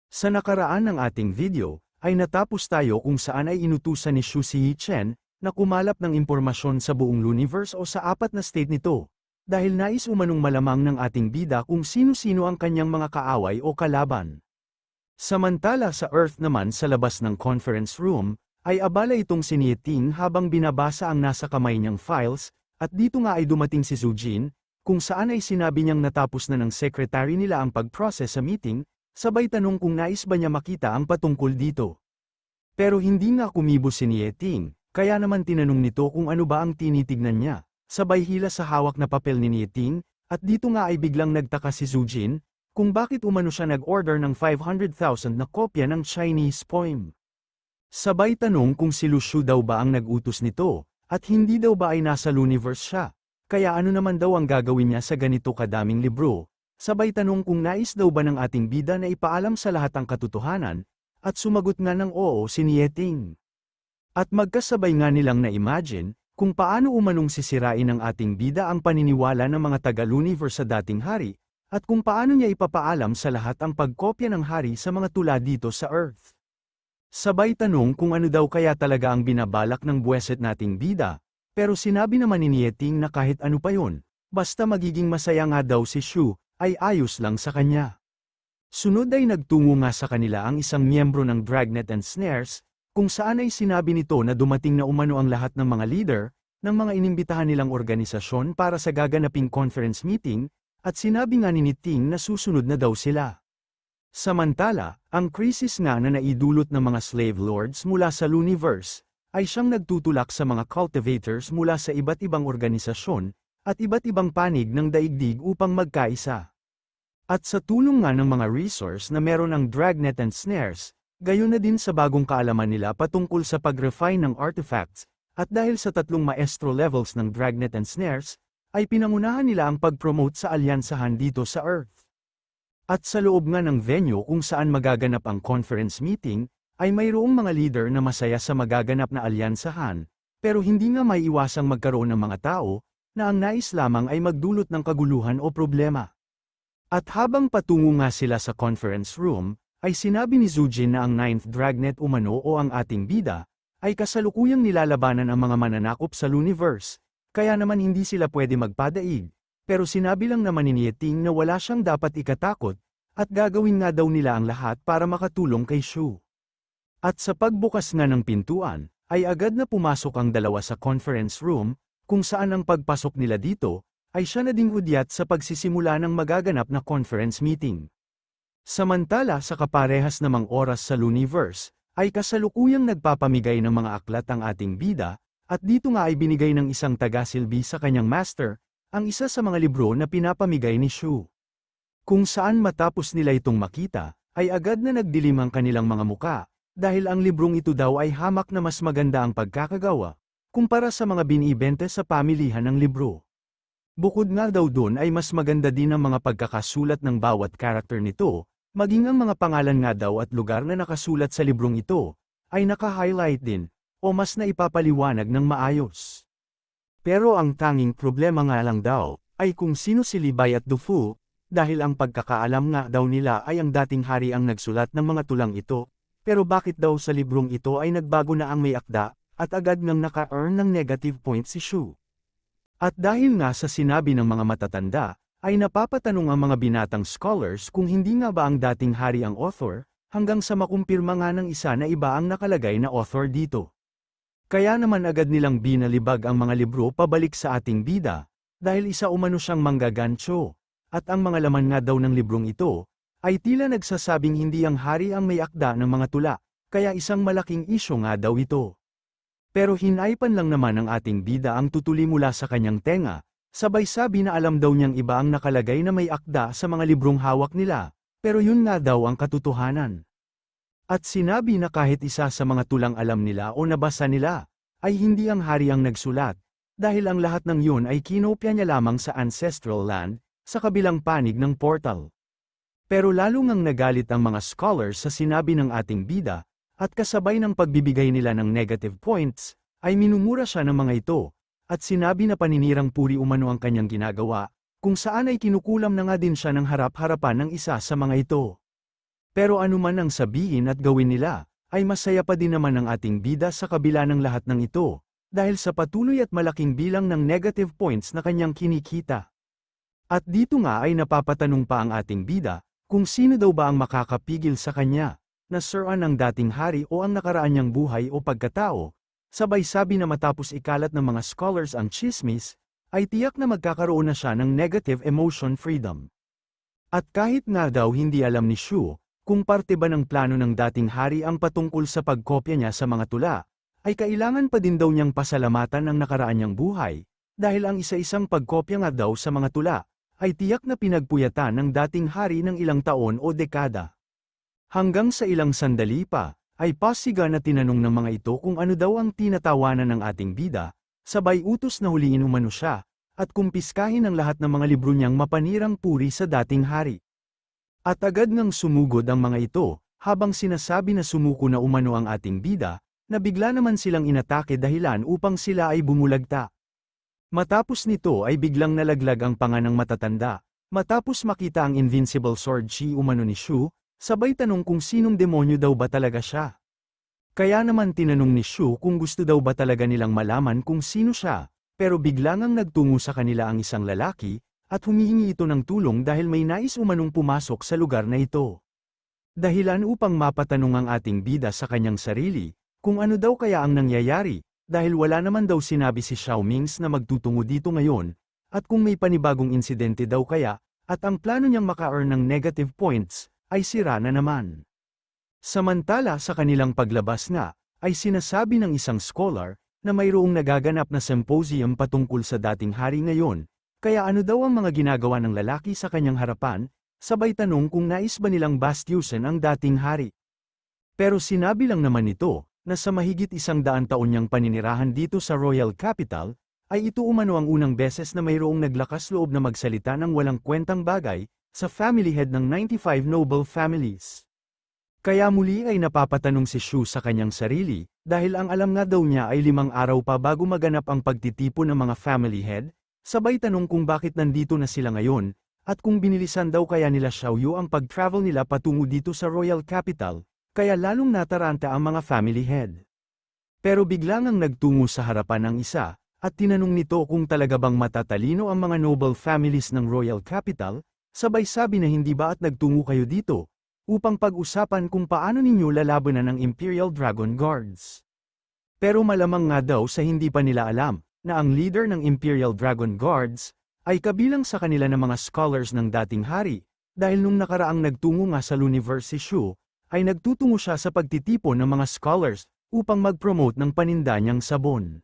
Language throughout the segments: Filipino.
Sa nakaraan ng ating video, ay natapos tayo kung saan ay inutusan ni Shu si Yi-Chen, na kumalap ng impormasyon sa buong universe o sa apat na state nito, dahil nais umanong malamang ng ating bida kung sino-sino ang kanyang mga kaaway o kalaban. Samantala sa Earth naman sa labas ng conference room, ay abala itong si Nieting habang binabasa ang nasa kamay niyang files, at dito nga ay dumating si Zhu Jin, kung saan ay sinabi niyang natapos na ng secretary nila ang pag-process sa meeting, sabay tanong kung nais ba niya makita ang patungkol dito. Pero hindi nga kumibo si Nieting, kaya naman tinanong nito kung ano ba ang tinitignan niya, sabay hila sa hawak na papel ni Nieting, at dito nga ay biglang nagtaka si Zhu Jin, kung bakit umano siya nag-order ng 500,000 na kopya ng Chinese poem. Sabay tanong kung si Lu Shu daw ba ang nag-utos nito, at hindi daw ba ay nasa universe siya, kaya ano naman daw ang gagawin niya sa ganito kadaming libro. Sabay tanong kung nais daw ba ng ating bida na ipaalam sa lahat ang katotohanan, at sumagot nga ng oo si Nieting. At magkasabay nga nilang na-imagine, kung paano umanong sisirain ng ating bida ang paniniwala ng mga taga-universe sa dating hari, at kung paano niya ipapaalam sa lahat ang pagkopya ng hari sa mga tula dito sa Earth. Sabay tanong kung ano daw kaya talaga ang binabalak ng buweset nating bida, pero sinabi naman ni Nieting na kahit ano pa yun, basta magiging masaya nga daw si Shu, ay ayos lang sa kanya. Sunod ay nagtungo nga sa kanila ang isang miyembro ng Dragnet and Snares, kung saan ay sinabi nito na dumating na umano ang lahat ng mga leader, ng mga inimbitahan nilang organisasyon para sa gaganaping conference meeting, at sinabi nga ni Nieting na susunod na daw sila. Samantala, ang krisis nga na naidulot ng mga slave lords mula sa universe, ay siyang nagtutulak sa mga cultivators mula sa iba't ibang organisasyon, at iba't ibang panig ng daigdig upang magkaisa. At sa tulong nga ng mga resource na meron ang Dragnet and Snares, gayon na din sa bagong kaalaman nila patungkol sa pag-refine ng artifacts, at dahil sa tatlong maestro levels ng Dragnet and Snares, ay pinangunahan nila ang pag-promote sa alyansahan dito sa Earth. At sa loob nga ng venue kung saan magaganap ang conference meeting, ay mayroong mga leader na masaya sa magaganap na alyansahan, pero hindi nga may iwasang magkaroon ng mga tao, na ang nais lamang ay magdulot ng kaguluhan o problema. At habang patungo nga sila sa conference room, ay sinabi ni Zhu Jin na ang 9th Dragnet umano o ang ating bida, ay kasalukuyang nilalabanan ang mga mananakop sa universe, kaya naman hindi sila pwede magpadaig, pero sinabi lang naman ni Nieting na wala siyang dapat ikatakot, at gagawin nga daw nila ang lahat para makatulong kay Shu. At sa pagbukas nga ng pintuan, ay agad na pumasok ang dalawa sa conference room, kung saan ang pagpasok nila dito, ay siya na ding hudyat sa pagsisimula ng magaganap na conference meeting. Samantala sa kaparehas namang oras sa universe, ay kasalukuyang nagpapamigay ng mga aklat ang ating bida, at dito nga ay binigay ng isang tagasilbi sa kanyang master, ang isa sa mga libro na pinapamigay ni Shu. Kung saan matapos nila itong makita, ay agad na nagdilim ang kanilang mga muka, dahil ang librong ito daw ay hamak na mas maganda ang pagkakagawa, kumpara sa mga binibenta sa pamilihan ng libro. Bukod nga daw doon ay mas maganda din ang mga pagkakasulat ng bawat karakter nito, maging ang mga pangalan nga daw at lugar na nakasulat sa librong ito, ay naka-highlight din, o mas naipapaliwanag ng maayos. Pero ang tanging problema nga lang daw, ay kung sino si Li Bai at Du Fu, dahil ang pagkakaalam nga daw nila ay ang dating hari ang nagsulat ng mga tulang ito, pero bakit daw sa librong ito ay nagbago na ang may akda, at agad ngang naka-earn ng negative point si Shu. At dahil nga sa sinabi ng mga matatanda, ay napapatanong ang mga binatang scholars kung hindi nga ba ang dating hari ang author, hanggang sa makumpirma nga ng isa na iba ang nakalagay na author dito. Kaya naman agad nilang binalibag ang mga libro pabalik sa ating bida, dahil isa umano siyang manggagancho, at ang mga laman nga daw ng librong ito, ay tila nagsasabing hindi ang hari ang may akda ng mga tula, kaya isang malaking isyu nga daw ito. Pero hinaipan lang naman ng ating bida ang tutuli mula sa kanyang tenga, sabay sabi na alam daw niyang iba ang nakalagay na may akda sa mga librong hawak nila, pero yun nga daw ang katotohanan. At sinabi na kahit isa sa mga tulang alam nila o nabasa nila, ay hindi ang hari ang nagsulat, dahil ang lahat ng yun ay kinopya niya lamang sa ancestral land, sa kabilang panig ng portal. Pero lalo ngang nagalit ang mga scholars sa sinabi ng ating bida, at kasabay ng pagbibigay nila ng negative points, ay minumura siya ng mga ito, at sinabi na paninirang puri umano ang kanyang ginagawa, kung saan ay kinukulam na nga din siya ng harap-harapan ng isa sa mga ito. Pero anuman ang sabihin at gawin nila, ay masaya pa din naman ang ating bida sa kabila ng lahat ng ito, dahil sa patuloy at malaking bilang ng negative points na kanyang kinikita. At dito nga ay napapatanong pa ang ating bida, kung sino daw ba ang makakapigil sa kanya, na siraan ang dating hari o ang nakaraan niyang buhay o pagkatao. Sabay sabi na matapos ikalat ng mga scholars ang chismis, ay tiyak na magkakaroon na siya ng negative emotion freedom. At kahit nga daw hindi alam ni Shu, kung parte ba ng plano ng dating hari ang patungkol sa pagkopya niya sa mga tula, ay kailangan pa din daw niyang pasalamatan ang nakaraan niyang buhay, dahil ang isa-isang pagkopya nga daw sa mga tula, ay tiyak na pinagpuyatan ng dating hari ng ilang taon o dekada. Hanggang sa ilang sandali pa, ay pasiga na tinanong ng mga ito kung ano daw ang tinatawanan ng ating bida, sabay utos na huliin umano siya, at kumpiskahin ang lahat ng mga libro niyang mapanirang puri sa dating hari. At agad ngang sumugod ang mga ito, habang sinasabi na sumuko na umano ang ating bida, na bigla naman silang inatake dahilan upang sila ay bumulagta. Matapos nito ay biglang nalaglag ang panga ng matatanda, matapos makita ang invincible sword chi umano ni Shu, sabay tanong kung sinong demonyo daw ba talaga siya. Kaya naman tinanong ni Shu kung gusto daw ba talaga nilang malaman kung sino siya, pero bigla ngang nagtungo sa kanila ang isang lalaki, at humihingi ito ng tulong dahil may nais umanong pumasok sa lugar na ito. Dahilan upang mapatanong ang ating bida sa kanyang sarili, kung ano daw kaya ang nangyayari, dahil wala naman daw sinabi si Xiaomings na magtutungo dito ngayon, at kung may panibagong insidente daw kaya, at ang plano niyang maka-earn ng negative points, ay sira na naman. Samantala sa kanilang paglabas nga, ay sinasabi ng isang scholar, na mayroong nagaganap na symposium patungkol sa dating hari ngayon, kaya ano daw ang mga ginagawa ng lalaki sa kanyang harapan, sabay tanong kung nais ba nilang bastyusin ang dating hari. Pero sinabi lang naman nito, na sa mahigit 100 taon niyang paninirahan dito sa Royal Capital, ay ito umano ang unang beses na mayroong naglakas loob na magsalita ng walang kwentang bagay, sa family head ng 95 noble families. Kaya muli ay napapatanong si Shu sa kanyang sarili, dahil ang alam nga daw niya ay 5 araw pa bago maganap ang pagtitipon ng mga family head, sabay tanong kung bakit nandito na sila ngayon, at kung binilisan daw kaya nila Xiaoyu ang pag-travel nila patungo dito sa Royal Capital, kaya lalong nataranta ang mga family head. Pero biglang ang nagtungo sa harapan ng isa, at tinanong nito kung talaga bang matatalino ang mga noble families ng Royal Capital, sabay sabi na hindi ba at nagtungo kayo dito, upang pag-usapan kung paano ninyo lalabanan ng Imperial Dragon Guards. Pero malamang nga daw sa hindi pa nila alam, na ang leader ng Imperial Dragon Guards, ay kabilang sa kanila ng mga scholars ng dating hari, dahil nung nakaraang nagtungo nga sa Luniverse si Shu, ay nagtutungo siya sa pagtitipon ng mga scholars, upang mag-promote ng paninda niyang sabon.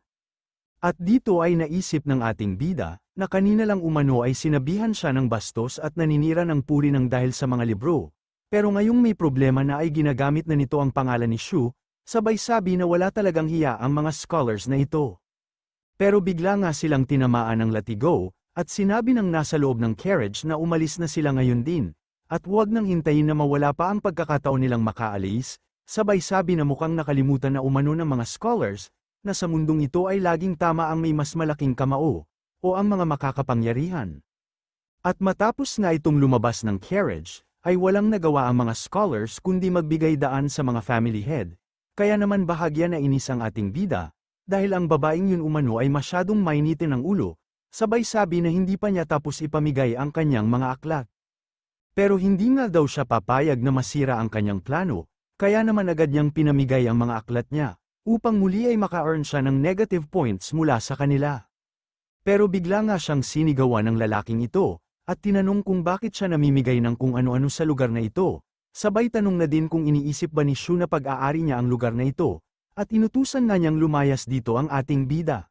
At dito ay naisip ng ating bida, na kanina lang umano ay sinabihan siya ng bastos at naninira ng puri ng dahil sa mga libro. Pero ngayong may problema na ay ginagamit na nito ang pangalan ni Shu, sabay sabi na wala talagang hiya ang mga scholars na ito. Pero bigla nga silang tinamaan ng latigo, at sinabi ng nasa loob ng carriage na umalis na sila ngayon din, at huwag nang hintayin na mawala pa ang pagkakataon nilang makaalis, sabay sabi na mukhang nakalimutan na umano ng mga scholars, na sa mundong ito ay laging tama ang may mas malaking kamao, o ang mga makakapangyarihan. At matapos nga itong lumabas ng carriage, ay walang nagawa ang mga scholars kundi magbigay daan sa mga family head, kaya naman bahagya na inis ang ating bida, dahil ang babaeng yun umano ay masyadong mainitin ang ulo, sabay sabi na hindi pa niya tapos ipamigay ang kanyang mga aklat. Pero hindi nga daw siya papayag na masira ang kanyang plano, kaya naman agad niyang pinamigay ang mga aklat niya, upang muli ay maka-earn siya ng negative points mula sa kanila. Pero bigla nga siyang sinigawan ng lalaking ito, at tinanong kung bakit siya namimigay ng kung ano-ano sa lugar na ito, sabay tanong na din kung iniisip ba ni Shu na pag-aari niya ang lugar na ito, at inutusan nga niyang lumayas dito ang ating bida.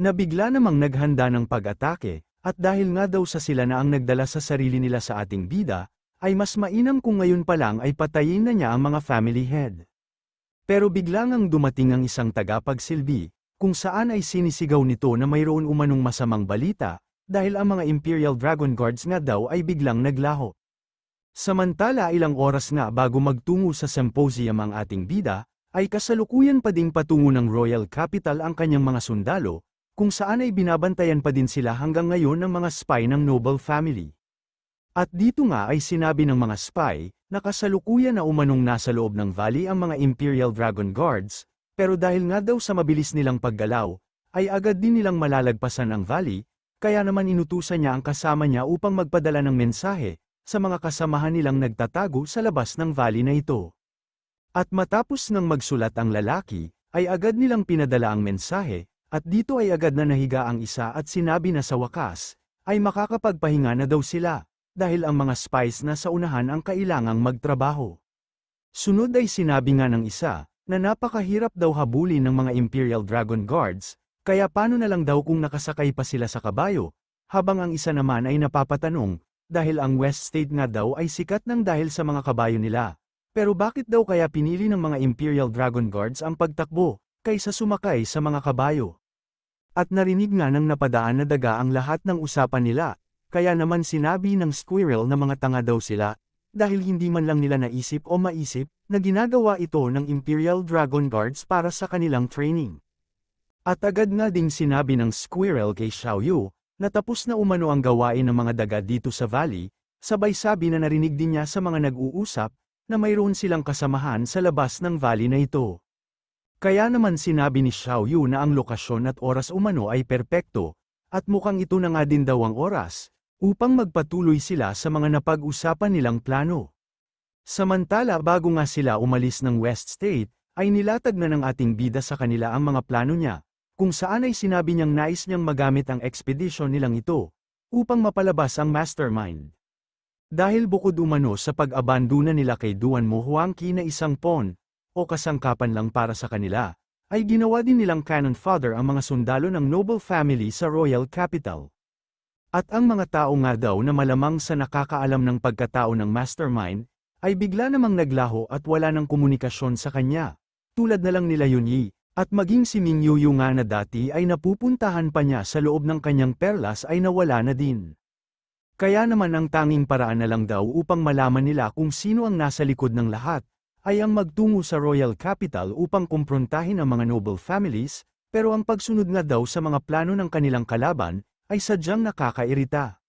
Nabigla namang naghanda ng pag-atake, at dahil nga daw sa sila na ang nagdala sa sarili nila sa ating bida, ay mas mainam kung ngayon pa lang ay patayin na niya ang mga family head. Pero bigla ngang dumating ang isang tagapagsilbi, kung saan ay sinisigaw nito na mayroon umanong masamang balita, dahil ang mga Imperial Dragon Guards nga daw ay biglang naglaho. Samantala ilang oras nga bago magtungo sa symposium ang ating bida, ay kasalukuyan pa ding patungo ng Royal Capital ang kanyang mga sundalo, kung saan ay binabantayan pa din sila hanggang ngayon ng mga spy ng noble family. At dito nga ay sinabi ng mga spy, Nakasalukuyan na umanong nasa loob ng valley ang mga Imperial Dragon Guards, pero dahil nga daw sa mabilis nilang paggalaw, ay agad din nilang malalagpasan ang valley, kaya naman inutusan niya ang kasama niya upang magpadala ng mensahe sa mga kasamahan nilang nagtatago sa labas ng valley na ito. At matapos ngang magsulat ang lalaki, ay agad nilang pinadala ang mensahe, at dito ay agad na nahiga ang isa at sinabi na sa wakas, ay makakapagpahinga na daw sila, dahil ang mga spies na sa unahan ang kailangang magtrabaho. Sunod ay sinabi nga ng isa, na napakahirap daw habulin ng mga Imperial Dragon Guards, kaya paano na lang daw kung nakasakay pa sila sa kabayo, habang ang isa naman ay napapatanong, dahil ang West State nga daw ay sikat ng dahil sa mga kabayo nila. Pero bakit daw kaya pinili ng mga Imperial Dragon Guards ang pagtakbo, kaysa sumakay sa mga kabayo? At narinig nga ng napadaan na daga ang lahat ng usapan nila, kaya naman sinabi ng Squirrel na mga tanga daw sila, dahil hindi man lang nila naisip o maisip, na ginagawa ito ng Imperial Dragon Guards para sa kanilang training. At agad nga ding sinabi ng Squirrel kay Xiaoyu, na tapos na umano ang gawain ng mga daga dito sa valley, sabay sabi na narinig din niya sa mga nag-uusap, na mayroon silang kasamahan sa labas ng valley na ito. Kaya naman sinabi ni Xiaoyu na ang lokasyon at oras umano ay perpekto, at mukhang ito na nga din daw ang oras, upang magpatuloy sila sa mga napag-usapan nilang plano. Samantala bago nga sila umalis ng West State, ay nilatag na ng ating bida sa kanila ang mga plano niya, kung saan ay sinabi niyang nais niyang magamit ang expedition nilang ito, upang mapalabas ang mastermind. Dahil bukod umano sa pag-abandona nila kay Duan Mo Huangqi na isang pawn, o kasangkapan lang para sa kanila, ay ginawa din nilang cannon fodder ang mga sundalo ng noble family sa royal capital. At ang mga tao nga daw na malamang sa nakakaalam ng pagkatao ng mastermind, ay bigla namang naglaho at wala ng komunikasyon sa kanya, tulad na lang nila Yunyi, at maging si Ming Yuyu nga na dati ay napupuntahan pa niya sa loob ng kanyang perlas ay nawala na din. Kaya naman ang tanging paraan na lang daw upang malaman nila kung sino ang nasa likod ng lahat, ay ang magtungo sa royal capital upang kumprontahin ang mga noble families, pero ang pagsunod nga daw sa mga plano ng kanilang kalaban, ay sadyang nakakairita.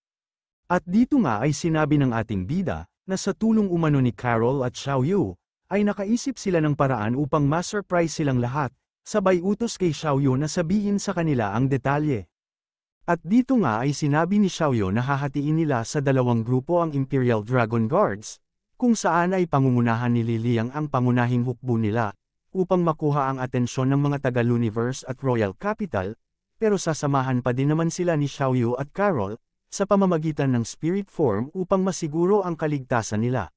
At dito nga ay sinabi ng ating bida, na sa tulong umano ni Carol at Xiaoyu, ay nakaisip sila ng paraan upang ma-surprise silang lahat, sabay utos kay Xiaoyu na sabihin sa kanila ang detalye. At dito nga ay sinabi ni Xiaoyu na hahatiin nila sa dalawang grupo ang Imperial Dragon Guards, kung saan ay pangungunahan ni Liliang ang pangunahing hukbo nila, upang makuha ang atensyon ng mga taga-Luniverse at Royal Capital, pero sasamahan pa din naman sila ni Xiaoyu at Carol, sa pamamagitan ng spirit form upang masiguro ang kaligtasan nila.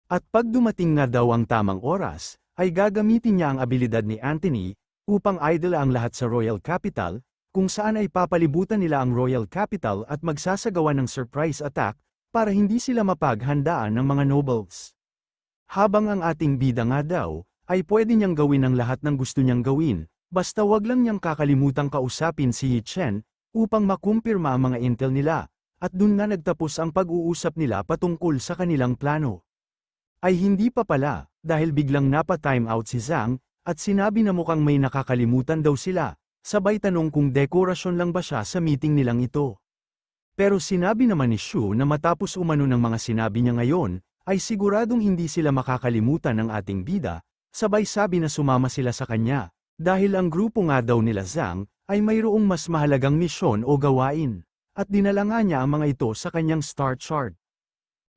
At pag dumating nga daw ang tamang oras, ay gagamitin niya ang abilidad ni Anthony, upang idol ang lahat sa Royal Capital, kung saan ay papalibutan nila ang Royal Capital at magsasagawa ng surprise attack, para hindi sila mapaghandaan ng mga nobles. Habang ang ating bida nga daw, ay pwede niyang gawin ang lahat ng gusto niyang gawin, basta wag lang niyang kakalimutang kausapin si Yi Chen, upang makumpirma ang mga intel nila, at dun nga nagtapos ang pag-uusap nila patungkol sa kanilang plano. Ay hindi pa pala, dahil biglang napa-time out si Zhang, at sinabi na mukhang may nakakalimutan daw sila, sabay tanong kung dekorasyon lang ba siya sa meeting nilang ito. Pero sinabi naman ni Shu na matapos umano ng mga sinabi niya ngayon, ay siguradong hindi sila makakalimutan ng ating bida, sabay sabi na sumama sila sa kanya, dahil ang grupo nga daw nila Zhang, ay mayroong mas mahalagang misyon o gawain, at dinala nga niya ang mga ito sa kanyang star chart.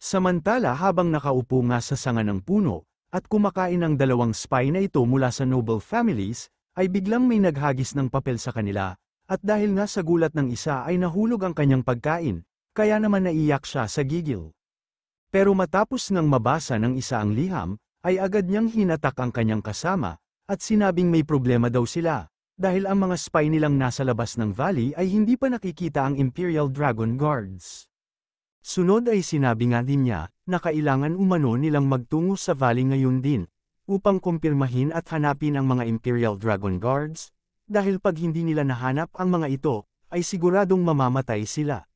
Samantala habang nakaupo nga sa sanga ng puno, at kumakain ang dalawang spy na ito mula sa noble families, ay biglang may naghagis ng papel sa kanila, at dahil nga sa gulat ng isa ay nahulog ang kanyang pagkain, kaya naman naiyak siya sa gigil. Pero matapos ngang mabasa ng isa ang liham, ay agad niyang hinatak ang kanyang kasama, at sinabing may problema daw sila, dahil ang mga spy nilang nasa labas ng valley ay hindi pa nakikita ang Imperial Dragon Guards. Sunod ay sinabi nga din niya, na kailangan umano nilang magtungo sa valley ngayon din, upang kumpirmahin at hanapin ang mga Imperial Dragon Guards, dahil pag hindi nila nahanap ang mga ito, ay siguradong mamamatay sila.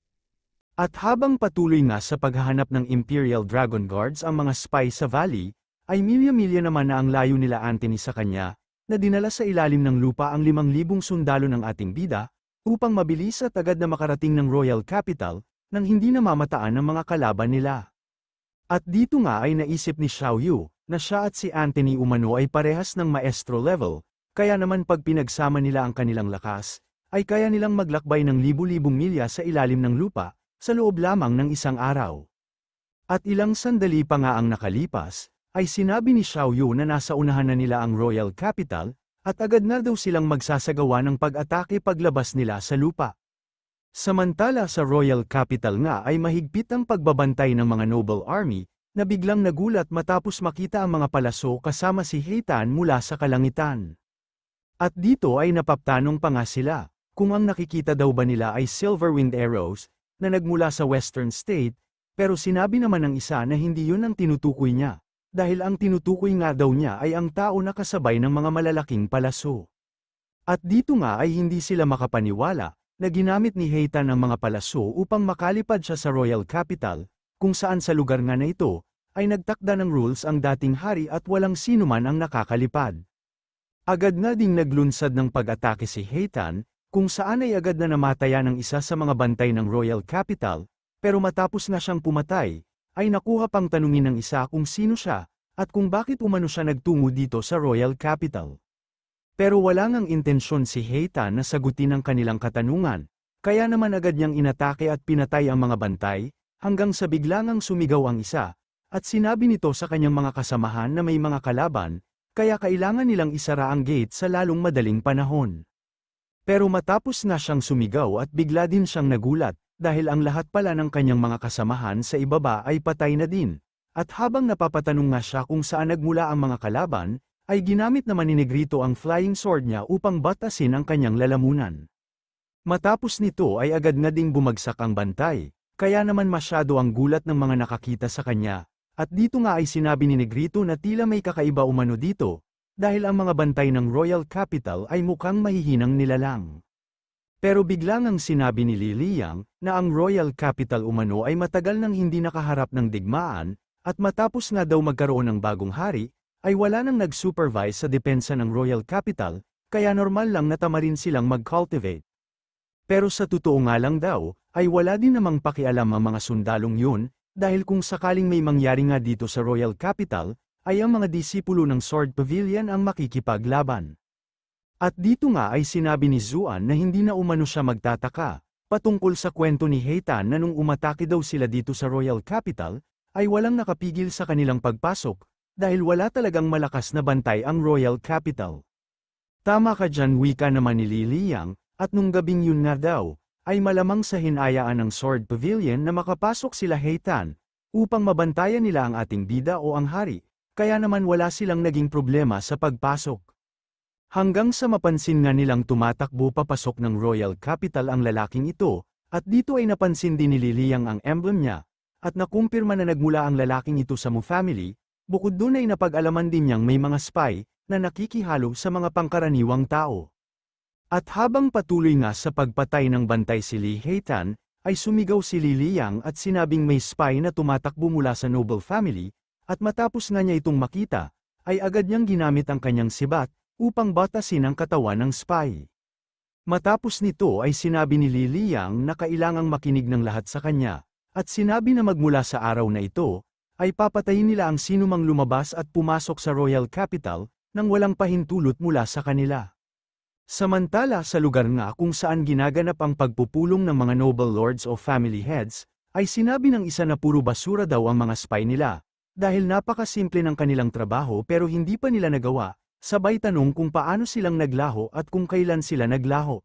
At habang patuloy nga sa paghahanap ng Imperial Dragon Guards ang mga spy sa valley, ay milya-milya naman na ang layo nila Anthony sa kanya, na dinala sa ilalim ng lupa ang 5,000 sundalo ng ating bida, upang mabilis at agad na makarating ng Royal Capital, nang hindi namamataan ng mga kalaban nila. At dito nga ay naisip ni Xiao Yu, na siya at si Anthony umano ay parehas ng maestro level, kaya naman pag pinagsama nila ang kanilang lakas, ay kaya nilang maglakbay ng libu-libong milya sa ilalim ng lupa, sa loob lamang ng isang araw. At ilang sandali pa nga ang nakalipas, ay sinabi ni Xiao Yu na nasa unahan na nila ang Royal Capital, at agad na daw silang magsasagawa ng pag-atake paglabas nila sa lupa. Samantala sa Royal Capital nga ay mahigpit ang pagbabantay ng mga Noble Army, na biglang nagulat matapos makita ang mga palaso kasama si Heitan mula sa kalangitan. At dito ay napaptanong pa nga sila, kung ang nakikita daw ba nila ay silver-winged arrows, na nagmula sa Western State, pero sinabi naman ng isa na hindi yun ang tinutukoy niya, dahil ang tinutukoy nga daw niya ay ang tao na kasabay ng mga malalaking palaso. At dito nga ay hindi sila makapaniwala, na ginamit ni Heitan ang mga palaso upang makalipad siya sa Royal Capital, kung saan sa lugar nga na ito, ay nagtakda ng rules ang dating hari at walang sinuman ang nakakalipad. Agad na ding naglunsad ng pag-atake si Heitan, kung saan ay agad na namatayan ng isa sa mga bantay ng Royal Capital, pero matapos na siyang pumatay, ay nakuha pang tanungin ng isa kung sino siya, at kung bakit umano siya nagtungo dito sa Royal Capital. Pero wala ngang intensyon si Heitan na sagutin ang kanilang katanungan, kaya naman agad niyang inatake at pinatay ang mga bantay, hanggang sa biglangang sumigaw ang isa, at sinabi nito sa kanyang mga kasamahan na may mga kalaban, kaya kailangan nilang isara ang gate sa lalong madaling panahon. Pero matapos nga siyang sumigaw at bigla din siyang nagulat, dahil ang lahat pala ng kanyang mga kasamahan sa ibaba ay patay na din, at habang napapatanong nga siya kung saan nagmula ang mga kalaban, ay ginamit naman ni Negrito ang flying sword niya upang batasin ang kanyang lalamunan. Matapos nito ay agad na ding bumagsak ang bantay, kaya naman masyado ang gulat ng mga nakakita sa kanya, at dito nga ay sinabi ni Negrito na tila may kakaiba umano dito, dahil ang mga bantay ng Royal Capital ay mukhang mahihinang nilalang. Pero biglang ang sinabi ni Li Liyang, na ang Royal Capital umano ay matagal nang hindi nakaharap ng digmaan, at matapos nga daw magkaroon ng bagong hari, ay wala nang nag-supervise sa depensa ng Royal Capital, kaya normal lang na tamarin silang mag-cultivate. Pero sa totoo nga lang daw, ay wala din namang pakialam ang mga sundalong yun, dahil kung sakaling may mangyari nga dito sa Royal Capital, ay ang mga disipulo ng Sword Pavilion ang makikipaglaban. At dito nga ay sinabi ni Zuan na hindi na umano siya magtataka, patungkol sa kwento ni Heitan na nung umatake daw sila dito sa Royal Capital, ay walang nakapigil sa kanilang pagpasok, dahil wala talagang malakas na bantay ang Royal Capital. Tama ka dyan, wika naman ni Li Liyang, at nung gabing yun nga daw, ay malamang sa hinayaan ng Sword Pavilion na makapasok sila Heitan, upang mabantayan nila ang ating bida o ang hari, kaya naman wala silang naging problema sa pagpasok. Hanggang sa mapansin nga nilang tumatakbo papasok ng Royal Capital ang lalaking ito, at dito ay napansin din ni Li Liyang ang emblem niya, at nakumpirma na nagmula ang lalaking ito sa Mu family. Bukod dun ay napag-alaman din niyang may mga spy, na nakikihalo sa mga pangkaraniwang tao. At habang patuloy nga sa pagpatay ng bantay si Li Heitan, ay sumigaw si Li Liyang at sinabing may spy na tumatakbo mula sa noble family, at matapos nga niya itong makita, ay agad niyang ginamit ang kanyang sibat, upang batasin ang katawan ng spy. Matapos nito ay sinabi ni Li Liyang na kailangang makinig ng lahat sa kanya, at sinabi na magmula sa araw na ito, ay papatayin nila ang sinumang lumabas at pumasok sa Royal Capital, nang walang pahintulot mula sa kanila. Samantala sa lugar nga kung saan ginaganap ang pagpupulong ng mga noble lords o family heads, ay sinabi ng isa na puro basura daw ang mga spy nila, dahil napakasimple ng kanilang trabaho pero hindi pa nila nagawa, sabay tanong kung paano silang naglaho at kung kailan sila naglaho.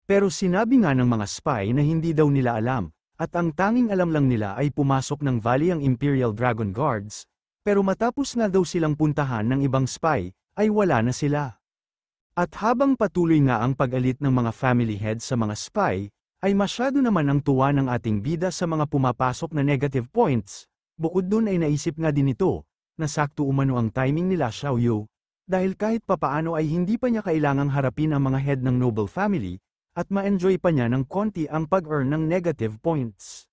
Pero sinabi nga ng mga spy na hindi daw nila alam, at ang tanging alam lang nila ay pumasok ng valley ang Imperial Dragon Guards, pero matapos nga daw silang puntahan ng ibang spy, ay wala na sila. At habang patuloy nga ang pag-alit ng mga family heads sa mga spy, ay masyado naman ang tuwa ng ating bida sa mga pumapasok na negative points. Bukod dun ay naisip nga din ito, na sakto umano ang timing nila Xiao Yu, dahil kahit papaano ay hindi pa niya kailangang harapin ang mga head ng noble family, at ma-enjoy pa niya ng konti ang pag-earn ng negative points.